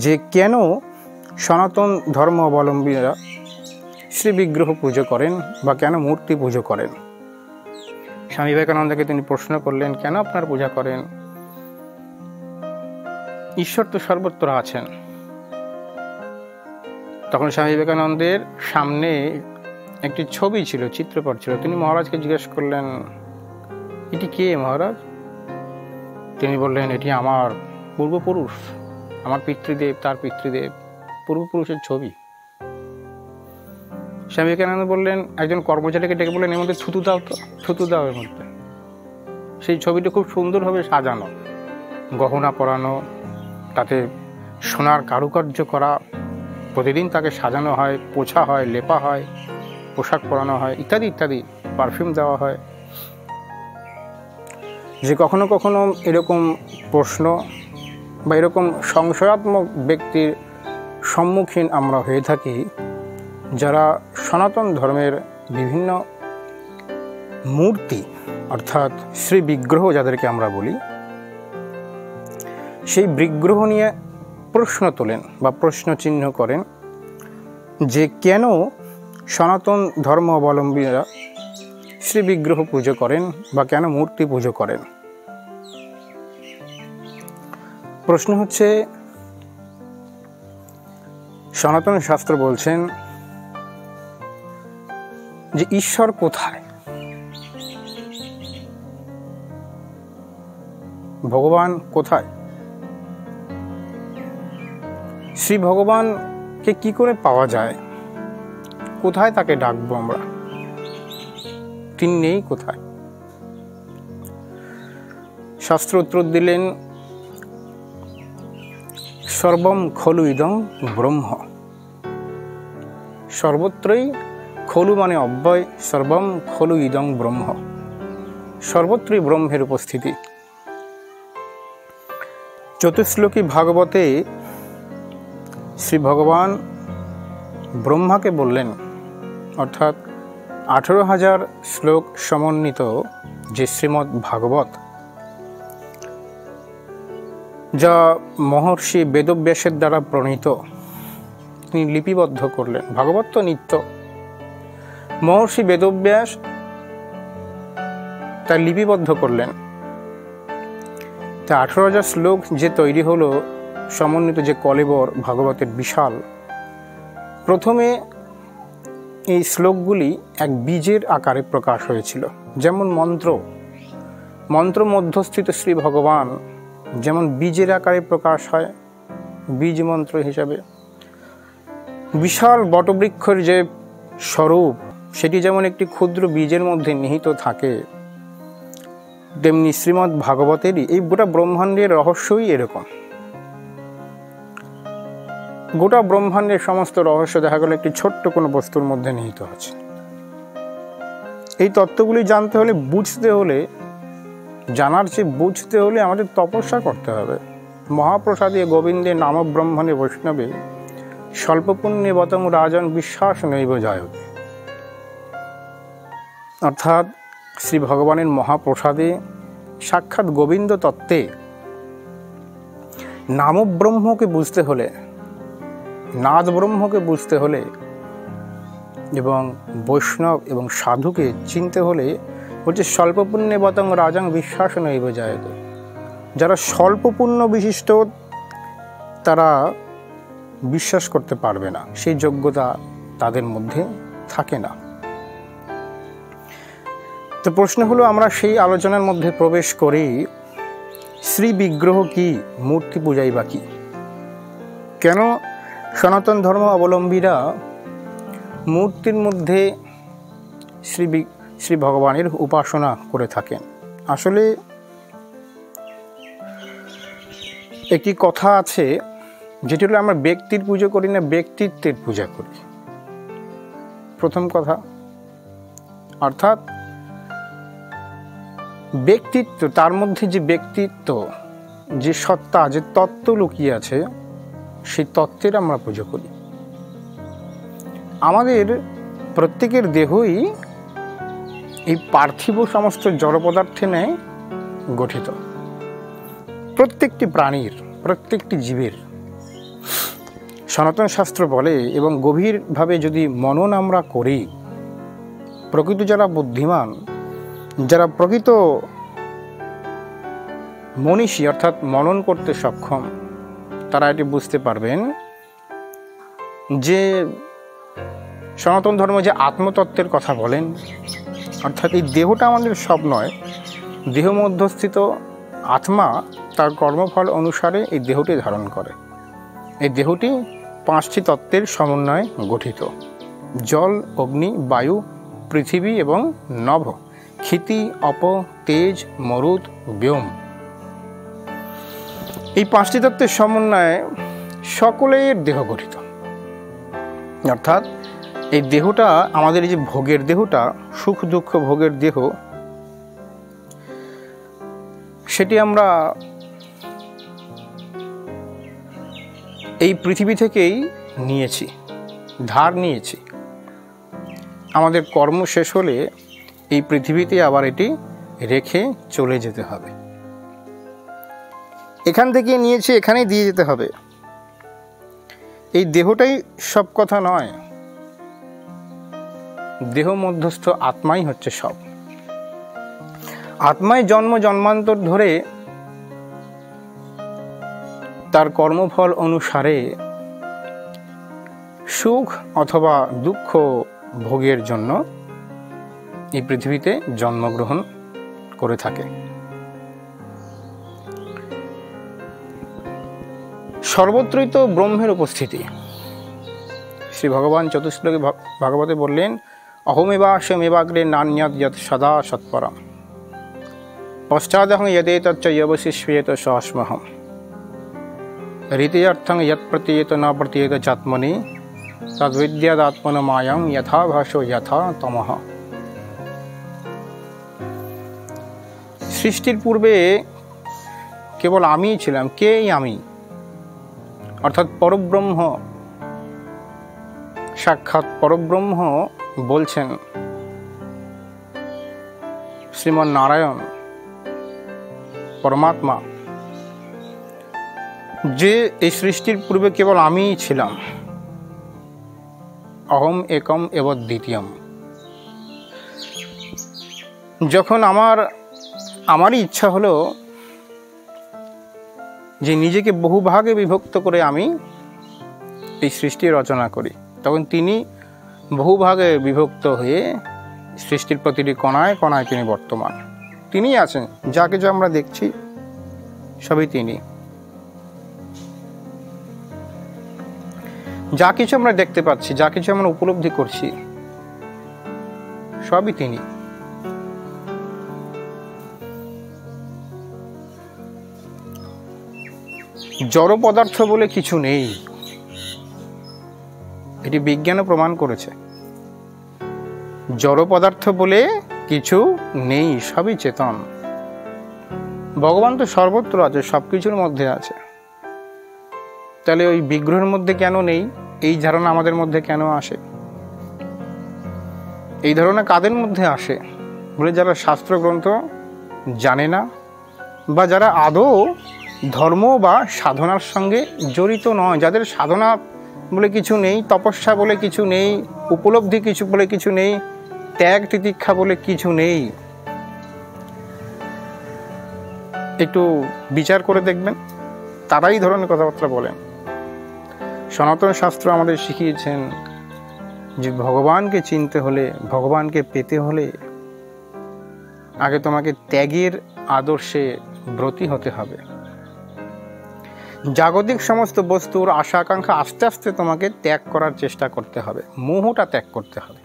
যে কেন সনাতন ধর্ম অবলম্বীরা শ্রী বিগ্রহ পুজো করেন বা কেন মূর্তি পুজো করেন। স্বামী বিবেকানন্দকে তিনি প্রশ্ন করলেন, কেন আপনার পূজা করেন? ঈশ্বর তো সর্বত্র আছেন। তখন স্বামী বিবেকানন্দের সামনে একটি ছবি ছিল, চিত্রপট ছিল। তিনি মহারাজকে জিজ্ঞেস করলেন, এটি কে মহারাজ? তিনি বললেন, এটি আমার পূর্বপুরুষ, আমার পিতৃদেব, তার পিতৃদেব, পূর্বপুরুষের ছবি। স্বামী বিবেকানন্দ বললেন, একজন কর্মচারীকে ডেকে বললেন, এর মধ্যে থুতু দাও তো, থুতু দাও এর মধ্যে। সেই ছবিটা খুব সুন্দরভাবে সাজানো, গহনা পরানো, তাতে সোনার কারুকার্য করা, প্রতিদিন তাকে সাজানো হয়, পোছা হয়, লেপা হয়, পোশাক পরানো হয়, ইত্যাদি ইত্যাদি, পারফিউম দেওয়া হয়। যে কখনো কখনো এরকম প্রশ্ন বা এরকম সংশয়াত্মক ব্যক্তির সম্মুখীন আমরা হয়ে থাকি, যারা সনাতন ধর্মের বিভিন্ন মূর্তি অর্থাৎ শ্রী বিগ্রহ যাদেরকে আমরা বলি, সেই বিগ্রহ নিয়ে প্রশ্ন তোলেন বা প্রশ্ন চিহ্ন করেন যে কেন সনাতন ধর্ম অবলম্বীরা শ্রী বিগ্রহ পুজো করেন বা কেন মূর্তি পুজো করেন। প্রশ্ন হচ্ছে, সনাতন শাস্ত্র বলছেন যে ঈশ্বর কোথায়, ভগবান কোথায়, শ্রী ভগবানকে কি করে পাওয়া যায়, কোথায় তাকে ডাকবো আমরা, তিনি নেই কোথায়? শাস্ত্র উত্তর দিলেন, সর্বম খলু ইদং ব্রহ্ম। সর্বত্রই, খলু মানে অব্যয়, সর্বম খলু ইদং ব্রহ্ম, সর্বত্রই ব্রহ্মের উপস্থিতি। চতুশ্লোকী ভাগবতে শ্রী ভগবান ব্রহ্মাকে বললেন, অর্থাৎ 18,000 শ্লোক সমন্বিত যে শ্রীমদ্ ভাগবত, যা মহর্ষি বেদব্যাসের দ্বারা প্রণীত, তিনি লিপিবদ্ধ করলেন। ভাগবত তো নিত্য, মহর্ষি বেদব্যাস তা লিপিবদ্ধ করলেন। তা 18,000 শ্লোক যে তৈরি হলো, সমন্বিত যে কলেবর ভাগবতের বিশাল, প্রথমে এই শ্লোকগুলি এক বীজের আকারে প্রকাশ হয়েছিল। যেমন মন্ত্র মধ্যস্থিত শ্রী ভগবান যেমন বীজের আকারে প্রকাশ হয়, বীজ মন্ত্র হিসাবে, বিশাল বটবৃক্ষের যে স্বরূপ সেটি যেমন একটি ক্ষুদ্র বীজের মধ্যে নিহিত থাকে, তেমনি শ্রীমদ্ ভাগবতেরই এই গোটা ব্রহ্মাণ্ডের রহস্যই এরকম। গোটা ব্রহ্মাণ্ডের সমস্ত রহস্য দেখা গেল একটি ছোট্ট কোনো বস্তুর মধ্যে নিহিত আছে। এই তত্ত্বগুলি জানতে হলে, বুঝতে হলে, জানার চেয়ে বুঝতে হলে আমাদের তপস্যা করতে হবে। মহাপ্রসাদে গোবিন্দে নাম ব্রহ্মণে বৈষ্ণবে স্বল্প পুণ্যে বতং রাজন বিশ্বাস নৈব জায়তে। অর্থাৎ শ্রী ভগবানের মহাপ্রসাদে সাক্ষাৎ গোবিন্দ তত্ত্বে নাম ব্রহ্মকে বুঝতে হলে, নাদ ব্রহ্মকে বুঝতে হলে এবং বৈষ্ণব এবং সাধুকে চিনতে হলে বলছে স্বল্প পুণ্যে বতং রাজাং বিশ্বাস নৈব জায়তে। যারা স্বল্প পুণ্য বিশিষ্ট তারা বিশ্বাস করতে পারবে না, সেই যোগ্যতা তাদের মধ্যে থাকে না। তো প্রশ্ন হলো, আমরা সেই আলোচনার মধ্যে প্রবেশ করি, শ্রী বিগ্রহ কি, মূর্তি পূজাই বা কি? কেন সনাতন ধর্ম অবলম্বীরা মূর্তির মধ্যে শ্রী ভগবানের উপাসনা করে থাকেন? আসলে একটি কথা আছে, যেটি হলো আমরা ব্যক্তির পুজো করি না, ব্যক্তিত্বের পূজা করি। প্রথম কথা, অর্থাৎ ব্যক্তিত্ব, তার মধ্যে যে ব্যক্তিত্ব, যে সত্তা, যে তত্ত্ব লুকিয়ে আছে, সেই তত্ত্বের আমরা পুজো করি। আমাদের প্রত্যেকের দেহই এই পার্থিব সমস্ত জড় পদার্থে নিয়ে গঠিত। প্রত্যেকটি প্রাণীর, প্রত্যেকটি জীবের সনাতন শাস্ত্র বলে এবং গভীরভাবে যদি মনন আমরা করি, প্রকৃত যারা বুদ্ধিমান, যারা প্রকৃত মনীষী অর্থাৎ মনন করতে সক্ষম, তারা এটি বুঝতে পারবেন যে সনাতন ধর্ম যে আত্মতত্ত্বের কথা বলেন, অর্থাৎ এই দেহটা আমাদের সব নয়, দেহ মধ্যস্থিত আত্মা তার কর্মফল অনুসারে এই দেহটি ধারণ করে। এই দেহটি 5টি তত্ত্বের সমন্বয়ে গঠিত: জল, অগ্নি, বায়ু, পৃথিবী এবং নভ, ক্ষিতি, অপ, তেজ, মরুত, ব্যোম। এই 5টি তত্ত্বের সমন্বয়ে সকলের দেহ গঠিত। অর্থাৎ এই দেহটা আমাদের এই যে ভোগের দেহটা, সুখ দুঃখ ভোগের দেহ, সেটি আমরা এই পৃথিবী থেকেই নিয়েছি, ধার নিয়েছি। আমাদের কর্ম শেষ হলে এই পৃথিবীতে আবার এটি রেখে চলে যেতে হবে। এখান থেকে নিয়েছি, এখানেই দিয়ে যেতে হবে। এই দেহটাই সব কথা নয়, দেহ মধ্যস্থ আত্মাই হচ্ছে সব। আত্মায় জন্ম জন্মান্তর ধরে তার কর্মফল অনুসারে সুখ অথবা দুঃখ ভোগের জন্য এই পৃথিবীতে জন্মগ্রহণ করে থাকে। সর্বত্রই তো ব্রহ্মের উপস্থিতি। শ্রী ভগবান চতুশ্লোকে ভাগবতে বললেন, অহমেবাস্যমেবাগ্রে নান্যৎ যৎ সদা সৎপরম পশ্চাদহং যদেতচ্চ যবশিষ্যেত সস্মহম রীতিয়ার্থং যৎ প্রতীয়ত ন প্রতীয়ত চাত্মনি তদ্বিদ্যাদাত্মন মায়াং যথা ভাসো যথা তমঃ। সৃষ্টির পূর্বে কেবল আমিই ছিলাম। কে এই আমি? অর্থাৎ পরব্রহ্ম, সাক্ষাৎ পরব্রহ্ম বলছেন শ্রীমন নারায়ণ পরমাত্মা যে এই সৃষ্টির পূর্বে কেবল আমিই ছিলাম। অহম একম এব দ্বিতীয়ম। যখন আমারই ইচ্ছা হলো যে নিজেকে বহু ভাগে বিভক্ত করে আমি এই সৃষ্টি রচনা করি, তখন তিনি বহু ভাগে বিভক্ত হয়ে সৃষ্টির প্রতিটি কণায় কণায় তিনি বর্তমান। তিনিই আছেন। যা কিছু আমরা দেখছি সবই তিনি। যা কিছু আমরা দেখতে পাচ্ছি, যা কিছু আমরা উপলব্ধি করছি, সবই তিনি। জড় পদার্থ বলে কিছু নেই, এটি বিজ্ঞানও প্রমাণ করেছে। জড় পদার্থ বলে কিছু নেই, সবই চেতন। ভগবান তো সর্বত্র আছে, সবকিছুর মধ্যে আছে। তাহলে ওই বিগ্রহের মধ্যে কেন নেই, এই ধারণা আমাদের মধ্যে কেন আসে? এই ধারণা কাদের মধ্যে আসে বলে যারা শাস্ত্রগ্রন্থ জানে না, বা যারা আদৌ ধর্ম বা সাধনার সঙ্গে জড়িত নয়, যাদের সাধনা বলে কিছু নেই, তপস্যা বলে কিছু নেই, উপলব্ধি কিছু বলে কিছু নেই, ত্যাগ তিতিক্ষা বলে কিছু নেই। একটু বিচার করে দেখবেন, তারাই ধরনের কথাবার্তা বলেন। সনাতন শাস্ত্র আমাদের শিখিয়েছেন যে ভগবানকে চিনতে হলে, ভগবানকে পেতে হলে আগে তোমাকে ত্যাগের আদর্শে ব্রতী হতে হবে। জাগতিক সমস্ত বস্তুর আশা আকাঙ্ক্ষা আস্তে আস্তে তোমাকে ত্যাগ করার চেষ্টা করতে হবে, মোহটা ত্যাগ করতে হবে।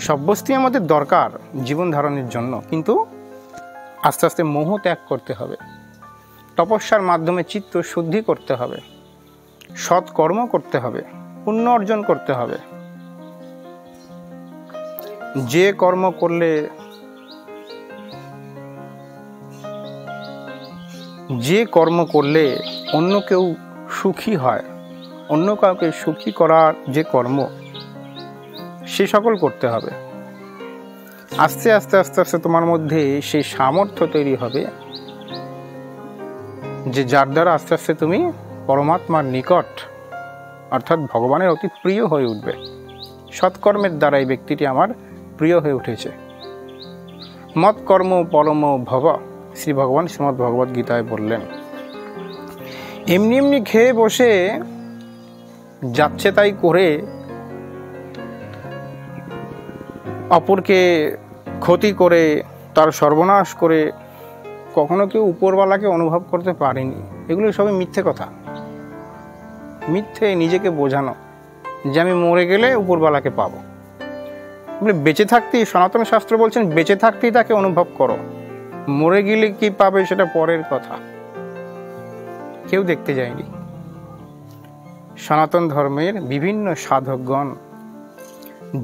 সব বস্তুই আমাদের দরকার জীবন ধারণের জন্য, কিন্তু আস্তে আস্তে মোহ ত্যাগ করতে হবে। তপস্যার মাধ্যমে চিত্ত শুদ্ধি করতে হবে, সৎ কর্ম করতে হবে, পুণ্য অর্জন করতে হবে। যে কর্ম করলে অন্য কেউ সুখী হয়, অন্য কাউকে সুখী করার যে কর্ম, সে সকল করতে হবে। আস্তে আস্তে আস্তে আস্তে তোমার মধ্যে সেই সামর্থ্য তৈরি হবে যে যার দ্বারা আস্তে আস্তে তুমি পরমাত্মার নিকট অর্থাৎ ভগবানের অতি প্রিয় হয়ে উঠবে। সৎকর্মের দ্বারা এই ব্যক্তিটি আমার প্রিয় হয়ে উঠেছে। মৎ কর্ম পরম ভব, শ্রী ভগবান শ্রীমদ্ ভগবদ্ গীতায় বললেন। এমনি এমনি খেয়ে বসে যাচ্ছে তাই করে অপরকে ক্ষতি করে তার সর্বনাশ করে কখনো কেউ উপরওয়ালাকে অনুভব করতে পারেনি। এগুলো সবই মিথ্যে কথা, মিথ্যে নিজেকে বোঝানো যে আমি মরে গেলে উপরওয়ালাকে পাবো। বেঁচে থাকতেই সনাতন শাস্ত্র বলছেন বেঁচে থাকতেই তাকে অনুভব করো, মরে গেলে কি পাবে সেটা পরের কথা। কেউ দেখতে যায়নি। সনাতন ধর্মের বিভিন্ন সাধকগণ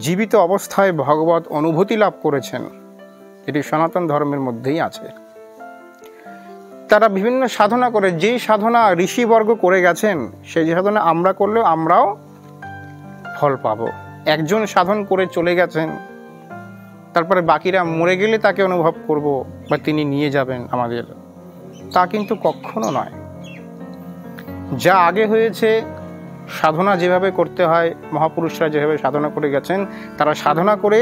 জীবিত অবস্থায় ভগবত অনুভূতি লাভ করেছেন, এটি সনাতন ধর্মের মধ্যেই আছে। তারা বিভিন্ন সাধনা করে, যেই সাধনা ঋষিবর্গ করে গেছেন সেই সাধনা আমরা করলেও আমরাও ফল পাবো। একজন সাধন করে চলে গেছেন, তারপরে বাকিরা মরে গেলে তাকে অনুভব করব বা তিনি নিয়ে যাবেন আমাদের, তা কিন্তু কখনো নয়। যা আগে হয়েছে, সাধনা যেভাবে করতে হয়, মহাপুরুষরা যেভাবে সাধনা করে গেছেন, তারা সাধনা করে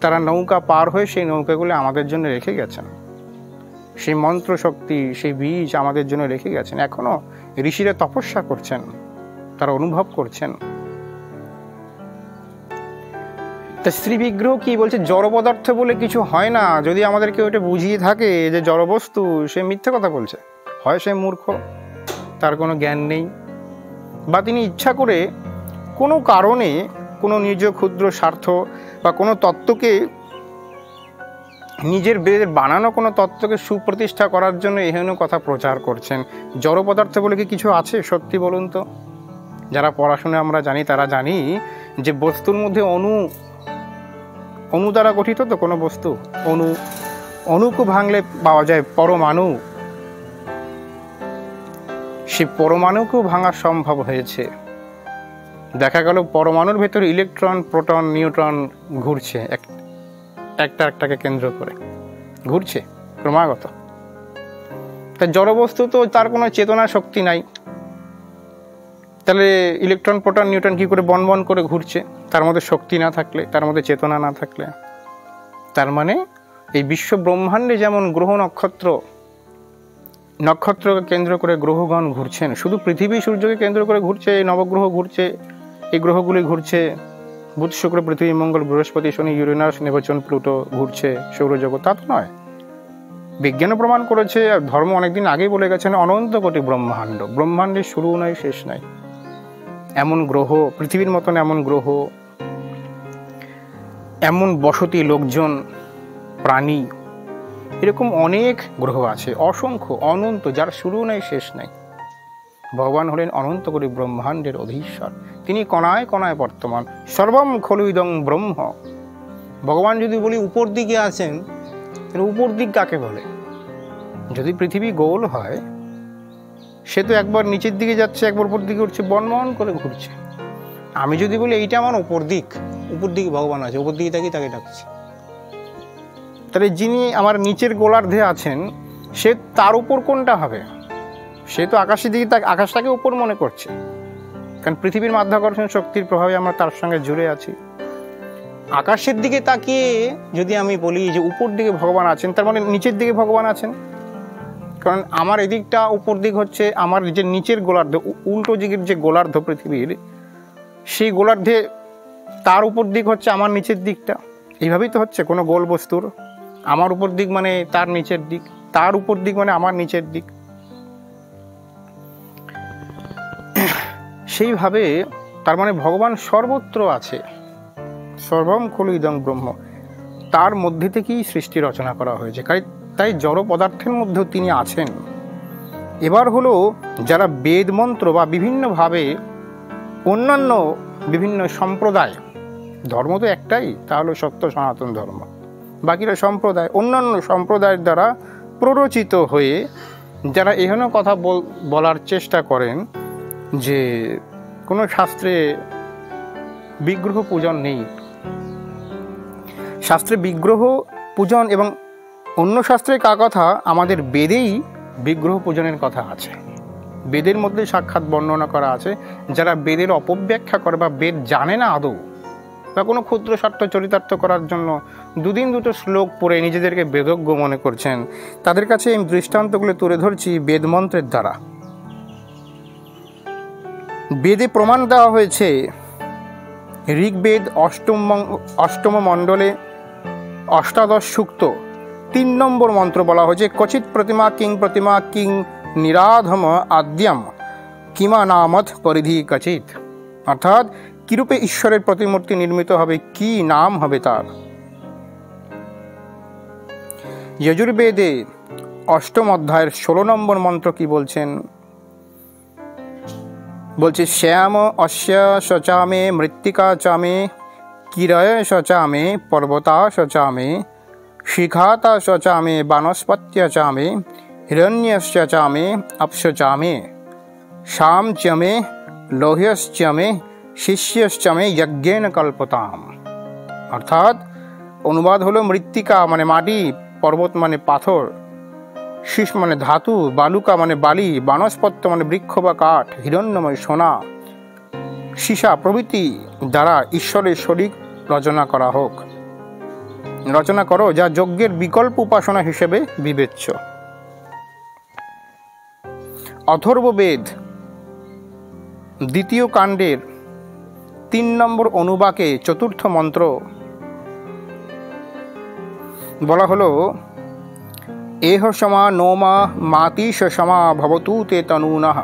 তারা নৌকা পার হয়ে সেই নৌকাগুলি আমাদের জন্য রেখে গেছেন। সেই মন্ত্র শক্তি, সেই বীজ আমাদের জন্য রেখে গেছেন। এখনো ঋষিরা তপস্যা করছেন, তারা অনুভব করছেন। তা শ্রী বিগ্রহ কি বলছে, জড় পদার্থ বলে কিছু হয় না। যদি আমাদেরকে ওইটা বুঝিয়ে থাকে যে জড় বস্তু, সে মিথ্যে কথা বলছে। হয় সে মূর্খ, তার কোনো জ্ঞান নেই, বা তিনি ইচ্ছা করে কোনো কারণে কোনো নিজ ক্ষুদ্র স্বার্থ বা কোনো তত্ত্বকে, নিজের বানানো কোনো তত্ত্বকে সুপ্রতিষ্ঠা করার জন্য এহেন কথা প্রচার করছেন। জড় পদার্থ বলে কি কিছু আছে? সত্যি বলুন তো। যারা পড়াশোনা আমরা জানি তারা জানি যে বস্তুর মধ্যে অণু দ্বারা গঠিত তো কোনো বস্তু। অণুকে ভাঙলে পাওয়া যায় পরমাণু। সেই পরমাণুকেও ভাঙা সম্ভব হয়েছে। দেখা গেল পরমাণুর ভেতরে ইলেকট্রন, প্রোটন, নিউট্রন ঘুরছে, একটা একটাকে কেন্দ্র করে ঘুরছে ক্রমাগত। তা জড় বস্তু তো তার কোনো চেতনা শক্তি নাই, তাহলে ইলেকট্রন, প্রোটন, নিউট্রন কি করে বনবন করে ঘুরছে? তার মধ্যে শক্তি না থাকলে, তার মধ্যে চেতনা না থাকলে। তার মানে এই বিশ্ব ব্রহ্মাণ্ডে যেমন গ্রহ নক্ষত্রকে কেন্দ্র করে গ্রহগণ ঘুরছেন, শুধু পৃথিবী সূর্যকে কেন্দ্র করে ঘুরছে, নবগ্রহ ঘুরছে, এই গ্রহগুলি ঘুরছে, বুধ, শুক্র, পৃথিবী, মঙ্গল, বৃহস্পতি, শনি, ইউরেনাস, নেপচুন, প্লুটো ঘুরছে সৌরজগৎ, তা তো নয়। বিজ্ঞানও প্রমাণ করেছে, ধর্ম অনেকদিন আগেই বলে গেছেন, অনন্ত কোটি ব্রহ্মাণ্ড, ব্রহ্মাণ্ডের শুরু নাই শেষ নাই। এমন গ্রহ, পৃথিবীর মতন এমন গ্রহ, এমন বসতি, লোকজন, প্রাণী, এরকম অনেক গ্রহ আছে, অসংখ্য, অনন্ত, যার শুরু নাই শেষ নাই। ভগবান হলেন অনন্ত কোটি ব্রহ্মাণ্ডের অধীশ্বর, তিনি কণায় কণায় বর্তমান। সর্বম খলু ইদং ব্রহ্ম। ভগবান যদি বলি উপর দিকে আছেন, তাহলে উপর দিক কাকে বলে? যদি পৃথিবী গোল হয়, সে তো একবার নিচের দিকে যাচ্ছে, একবার উপর দিকে উঠছে, বনবন করে ঘুরছে। আমি যদি বলি এইটা আমার উপর দিকে ভগবান আছে, উপর দিকে তাকে ডাকছে, তাহলে যিনি আমার নিচের গোলার্ধে আছেন, সে তার উপর কোনটা হবে? সে তো আকাশের দিকে, আকাশটাকে উপর মনে করছে, কারণ পৃথিবীর মাধ্যাকর্ষণ শক্তির প্রভাবে আমরা তার সঙ্গে জুড়ে আছি। আকাশের দিকে তাকিয়ে যদি আমি বলি যে উপর দিকে ভগবান আছেন, তার মানে নিচের দিকে ভগবান আছেন। কারণ আমার এদিকটা উপর দিক হচ্ছে আমার যে নিচের গোলার্ধ, উল্টো দিকের যে গোলার্ধ পৃথিবীর, সেই গোলার্ধে তার উপর দিক হচ্ছে আমার নিচের দিকটা। এইভাবেই তো হচ্ছে কোনো গোল বস্তুর, আমার উপর দিক মানে তার নিচের দিক, তার উপর দিক মানে আমার নিচের দিক। সেইভাবে তার মানে ভগবান সর্বত্র আছে। সর্বম খলু ইদং ব্রহ্ম, তার মধ্যে থেকেই সৃষ্টি রচনা করা হয়েছে, তাই জড় পদার্থের মধ্যেও তিনি আছেন। এবার হলো যারা বেদ মন্ত্র বা বিভিন্নভাবে অন্যান্য বিভিন্ন সম্প্রদায়, ধর্ম তো একটাই, তা হলো সত্য সনাতন ধর্ম, বাকিরা সম্প্রদায়, অন্যান্য সম্প্রদায়ের দ্বারা প্ররোচিত হয়ে যারা এহেন কথা বলার চেষ্টা করেন যে কোনো শাস্ত্রে বিগ্রহ পূজন নেই, শাস্ত্রে বিগ্রহ পূজন, এবং অন্য শাস্ত্রে কথা, আমাদের বেদেই বিগ্রহ পূজনের কথা আছে। বেদের মধ্যে সাক্ষাৎ বর্ণনা করা আছে। যারা বেদের অপব্যাখ্যা করে বা বেদ জানে না আদৌ, বা কোনো ক্ষুদ্র স্বার্থ চরিতার্থ করার জন্য দুদিন দুটো শ্লোক পড়ে নিজেদেরকে বেদজ্ঞ মনে করছেন, তাদের কাছে এই দৃষ্টান্তগুলো তুলে ধরছি বেদমন্ত্রের দ্বারা। বেদে প্রমাণ দেওয়া হয়েছে, ঋগ্বেদ অষ্টম মণ্ডলে অষ্টাদশ সূক্ত 3 নম্বর মন্ত্র বলা হয়েছে, কচিত প্রতিমা কিং নিরাধম আদ্যম কিমা নামত পরিধি কচিত। অর্থাৎ কিরূপে ঈশ্বরের প্রতিমূর্তি নির্মিত হবে, কি নাম হবে তার। যজুর্বেদে 8ম অধ্যায়ের 16 নম্বর মন্ত্র কি বলছেন? বলছে, শ্যাম অস্য শচামে মৃত্তিকা চামে কিরয় শচামে পর্বতা শচামে শিখাতা শচামে বানস্পত্য চামে হিরণ্যশ্চ চামে অপ্সচামে শাম চমে লোহ্যশ্চমে শিষ্যশ্চমে যজ্ঞেন কল্পতাম। অর্থাৎ অনুবাদ হলো, মৃত্তিকা মানে মাটি, পর্বত মানে পাথর, শীষ মানে ধাতু, বালুকা মানে বালি, বানস্পত্য মানে বৃক্ষ বা কাঠ, হিরণ্যময় সোনা, সীসা প্রভৃতি দ্বারা ঈশ্বরের শরীর রচনা করা হোক, রচনা করো, যা যজ্ঞের বিকল্প উপাসনা হিসেবে বিবেচ্য। অথর্ববেদ 2য় কাণ্ডের 3 নম্বর অনুবাকে 4র্থ মন্ত্র বলা হলো, এহ সমা নোমা মাতিশ সমা ভবতু তে তনুনঃ।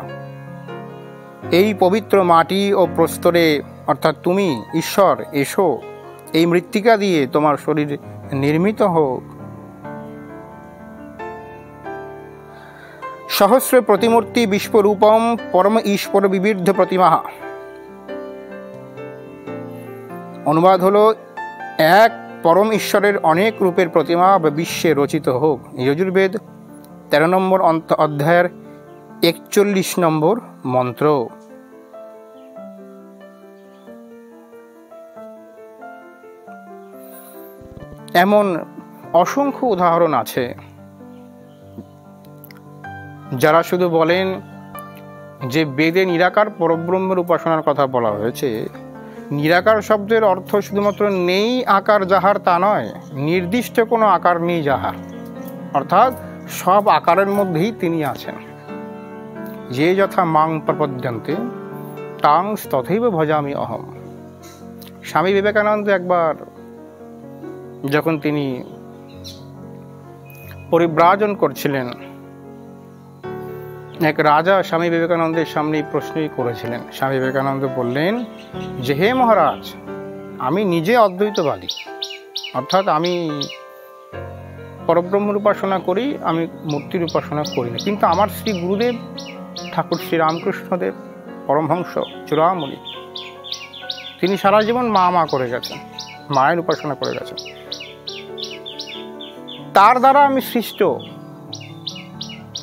এই পবিত্র মাটি ও প্রস্তরে, অর্থাৎ তুমি ঈশ্বর, এসো, এই মৃত্তিকা দিয়ে তোমার শরীর নির্মিত হোক। সহস্র প্রতিমূর্তি বিশ্বরূপম পরম ঈশ্বর বিবিধ প্রতিমা। অনুবাদ হলো, এক পরম ঈশ্বরের অনেক রূপের প্রতিমা বিশ্বে রচিত হোক। যজুর্বেদ 13 নম্বর অধ্যায়ের 41 নম্বর মন্ত্র। এমন অসংখ্য উদাহরণ আছে যারা শুধু বলেন যে বেদে নিরাকার পরব্রহ্মের উপাসনার কথা বলা হয়েছে। নিরাকার শব্দের অর্থ শুধুমাত্র নেই আকার যাহার তা নয়, নির্দিষ্ট কোনো আকার নেই যাহার, অর্থাৎ সব আকারের মধ্যেই তিনি আছেন। যে যথা মাং প্রপদ্যন্তে তাং তথৈব ভজামি অহম। স্বামী বিবেকানন্দ একবার যখন তিনি পরিব্রাজন করছিলেন, এক রাজা স্বামী বিবেকানন্দের সামনে প্রশ্নই করেছিলেন। স্বামী বিবেকানন্দ বললেন যে, হে মহারাজ, আমি নিজে অদ্বৈতবাদী, অর্থাৎ আমি পরব্রহ্মের উপাসনা করি, আমি মূর্তির উপাসনা করি না, কিন্তু আমার শ্রী গুরুদেব ঠাকুর শ্রী রামকৃষ্ণদেব পরমহংস চূড়ামণি, তিনি সারা জীবন মা করে গেছেন, মায়ের উপাসনা করে গেছেন, তার দ্বারা আমি সৃষ্ট,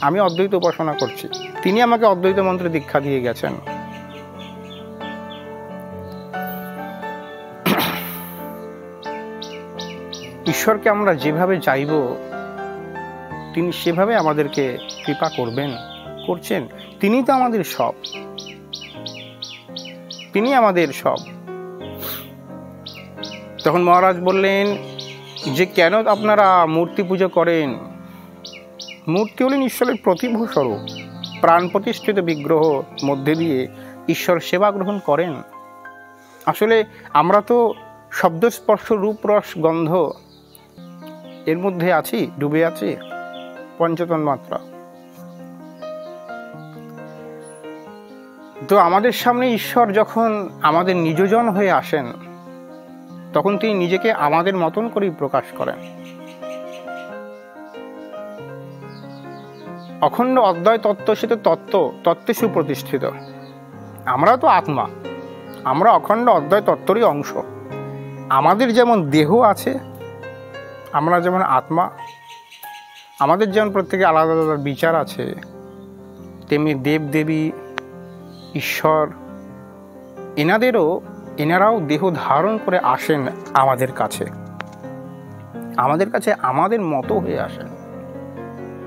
আমি অদ্বৈত উপাসনা করছি, তিনি আমাকে অদ্বৈত মন্ত্রে দীক্ষা দিয়ে গেছেন। ঈশ্বরকে আমরা যেভাবে চাইব তিনি সেভাবে আমাদেরকে কৃপা করবেন, করছেন। তিনি তো আমাদের সব, তিনি আমাদের সব। তখন মহারাজ বললেন যে, কেন আপনারা মূর্তি পুজো করেন? মূর্তি হলেন ঈশ্বরের প্রতিভূ স্বরূপ, প্রাণ প্রতিষ্ঠিত বিগ্রহ মধ্যে দিয়ে ঈশ্বর সেবা গ্রহণ করেন। আসলে আমরা তো শব্দ স্পর্শ রূপ রস গন্ধ এর মধ্যে আছি, ডুবে আছি, পঞ্চতন মাত্রা। তো আমাদের সামনে ঈশ্বর যখন আমাদের নিজজন হয়ে আসেন, তখন তিনি নিজেকে আমাদের মতন করেই প্রকাশ করেন। অখণ্ড অদ্বয় তত্ত্ব, সে তো তত্ত্বে সুপ্রতিষ্ঠিত। আমরা তো আত্মা, আমরা অখণ্ড অদ্বয় তত্ত্বরই অংশ। আমাদের যেমন দেহ আছে, আমরা যেমন আত্মা, আমাদের যেমন প্রত্যেকে আলাদা আলাদা বিচার আছে, তেমনি দেব দেবী ঈশ্বর এনারাও দেহ ধারণ করে আসেন আমাদের কাছে, আমাদের মতো হয়ে আসেন।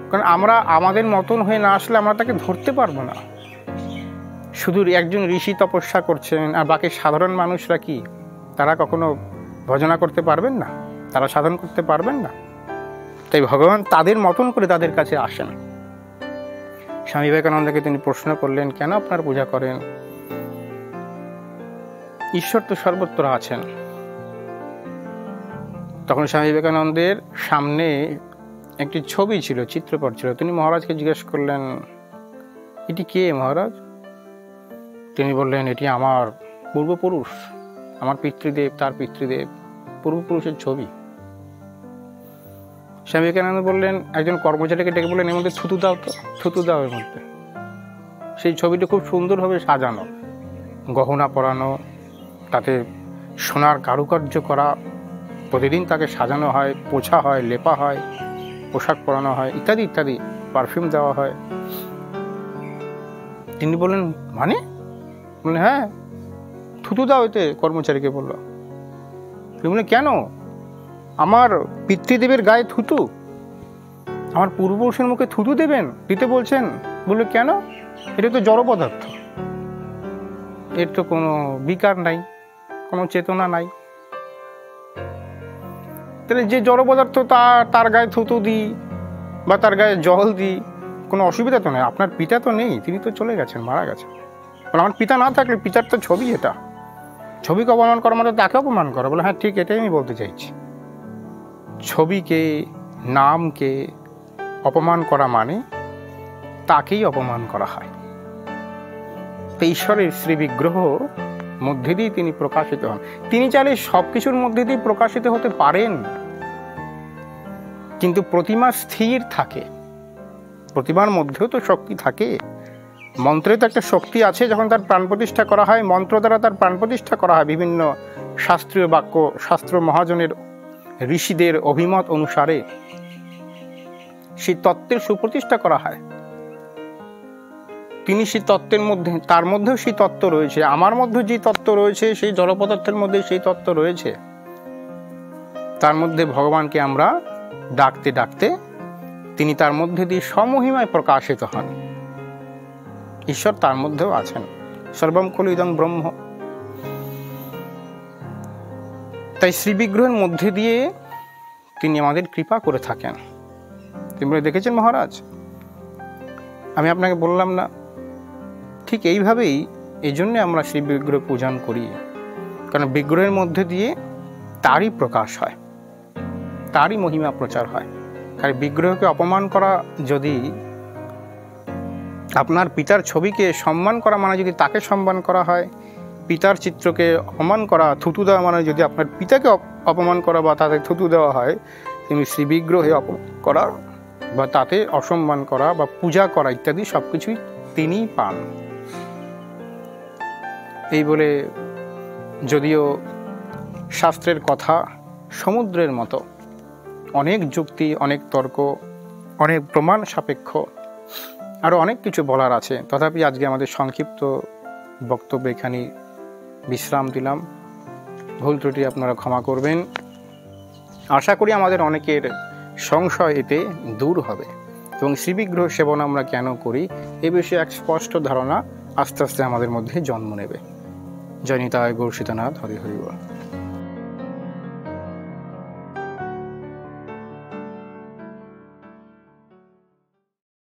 কারণ আমরা আমাদের মতন হয়ে না আসলে আমরা তাকে ধরতে পারবো না, শুধু একজন ঋষি তপস্যা করছেন আর বাকি সাধারণ মানুষরা কি তারা কখনো ভজনা করতে পারবেন না? তারা সাধন করতে পারবেন না? তাই ভগবান তাদের মতন করে তাদের কাছে আসেন। স্বামী বিবেকানন্দকে তিনি প্রশ্ন করলেন, কেন আপনার পূজা করেন? ঈশ্বর তো সর্বত্র আছেন। তখন স্বামী বিবেকানন্দের সামনে একটি ছবি ছিল, চিত্রপট ছিল। তিনি মহারাজকে জিজ্ঞেস করলেন, এটি কে মহারাজ? তিনি বললেন, এটি আমার পূর্বপুরুষ, আমার পিতৃদেব, তার পিতৃদেব, পূর্বপুরুষের ছবি। স্বামী বিবেকানন্দ বললেন, একজন কর্মচারীকে ডেকে বললেন, এর মধ্যে থুতু দাও তো, থুতু দাও এর মধ্যে। সেই ছবিটা খুব সুন্দরভাবে সাজানো, গহনা পরানো, তাতে সোনার কারুকার্য করা, প্রতিদিন তাকে সাজানো হয়, পোছা হয়, লেপা হয়, পোশাক পরানো হয়, ইত্যাদি ইত্যাদি, পারফিউম দেওয়া হয়। তিনি বললেন, মানে? বললেন, হ্যাঁ, থুতু দাও এতে, কর্মচারীকে বলল। তিনি বললেন, কেন? আমার পিতৃদেবের গায়ে থুতু, আমার পূর্বপুরুষের মুখে থুতু দিতে বলছেন? বললো, কেন? এটা তো জড় পদার্থ, এর তো কোনো বিকার নাই, কোনো চেতনা নাই। তাহলে যে জড় পদার্থ তার গায়ে থুতু দিই বা তার গায়ে জল দিই, কোনো অসুবিধা তো নেই। আপনার পিতা তো নেই, তিনি তো চলে গেছেন, মারা গেছেন। আমার পিতা না থাকলে, পিতার তো ছবি, এটা ছবিকে অপমান করা মানে তাকে অপমান করা। বলে, হ্যাঁ ঠিক, এটাই আমি বলতে চাইছি। ছবিকে, নামকে অপমান করা মানে তাকেই অপমান করা হয়। তো ঈশ্বরের শ্রী বিগ্রহ মধ্যে দিয়ে তিনি প্রকাশিত হন। তিনি চাইলে সবকিছুর মধ্যে দিয়ে প্রকাশিত হতে পারেন, কিন্তু প্রতিমা স্থির থাকে। প্রতিমার মধ্যেও তো শক্তি থাকে। মন্ত্রে তো একটা শক্তি আছে। যখন তার প্রাণ প্রতিষ্ঠা করা হয়, মন্ত্র দ্বারা তার প্রাণ প্রতিষ্ঠা করা হয়, বিভিন্ন শাস্ত্রীয় বাক্য, শাস্ত্র মহাজনের, ঋষিদের অভিমত অনুসারে সেই তত্ত্বের সুপ্রতিষ্ঠা করা হয়। তিনি সেই তত্ত্বের মধ্যে, তার মধ্যেও সেই তত্ত্ব রয়েছে, আমার মধ্যে যে তত্ত্ব রয়েছে, সেই জড় পদার্থের মধ্যে সেই তত্ত্ব রয়েছে। তার মধ্যে ভগবানকে আমরা ডাকতে ডাকতে তিনি তার মধ্যে দিয়ে সমহিমায় প্রকাশিত হন। ঈশ্বর তার মধ্যেও আছেন। সর্বম খলু ইদং ব্রহ্ম। তাই শ্রী বিগ্রহের মধ্যে দিয়ে তিনি আমাদের কৃপা করে থাকেন। তিনি বলে, দেখেছেন মহারাজ, আমি আপনাকে বললাম না? ঠিক এইভাবেই, এই জন্যে আমরা শ্রী বিগ্রহ পূজন করি, কারণ বিগ্রহের মধ্যে দিয়ে তারই প্রকাশ হয়, তারই মহিমা প্রচার হয়। কারণ বিগ্রহকে অপমান করা, যদি আপনার পিতার ছবিকে সম্মান করা মানে যদি তাকে সম্মান করা হয়, পিতার চিত্রকে অপমান করা, থুতু দেওয়া মানে যদি আপনার পিতাকে অপমান করা বা তাতে থুতু দেওয়া হয়, তিনি শ্রী বিগ্রহে অপমান করা বা তাতে অসম্মান করা বা পূজা করা ইত্যাদি সবকিছুই তিনিই পান। এই বলে, যদিও শাস্ত্রের কথা সমুদ্রের মতো, অনেক যুক্তি, অনেক তর্ক, অনেক প্রমাণ সাপেক্ষ, আরও অনেক কিছু বলার আছে, তথাপি আজকে আমাদের সংক্ষিপ্ত বক্তব্য এখানে বিশ্রাম দিলাম। ভুল ত্রুটি আপনারা ক্ষমা করবেন। আশা করি আমাদের অনেকের সংশয় এতে দূর হবে এবং শ্রীবিগ্রহ সেবন আমরা কেন করি এ বিষয়ে এক স্পষ্ট ধারণা আস্তে আস্তে আমাদের মধ্যে জন্ম নেবে। জয় নিতাই গৌর সীতানাথ, হরি হরি বল।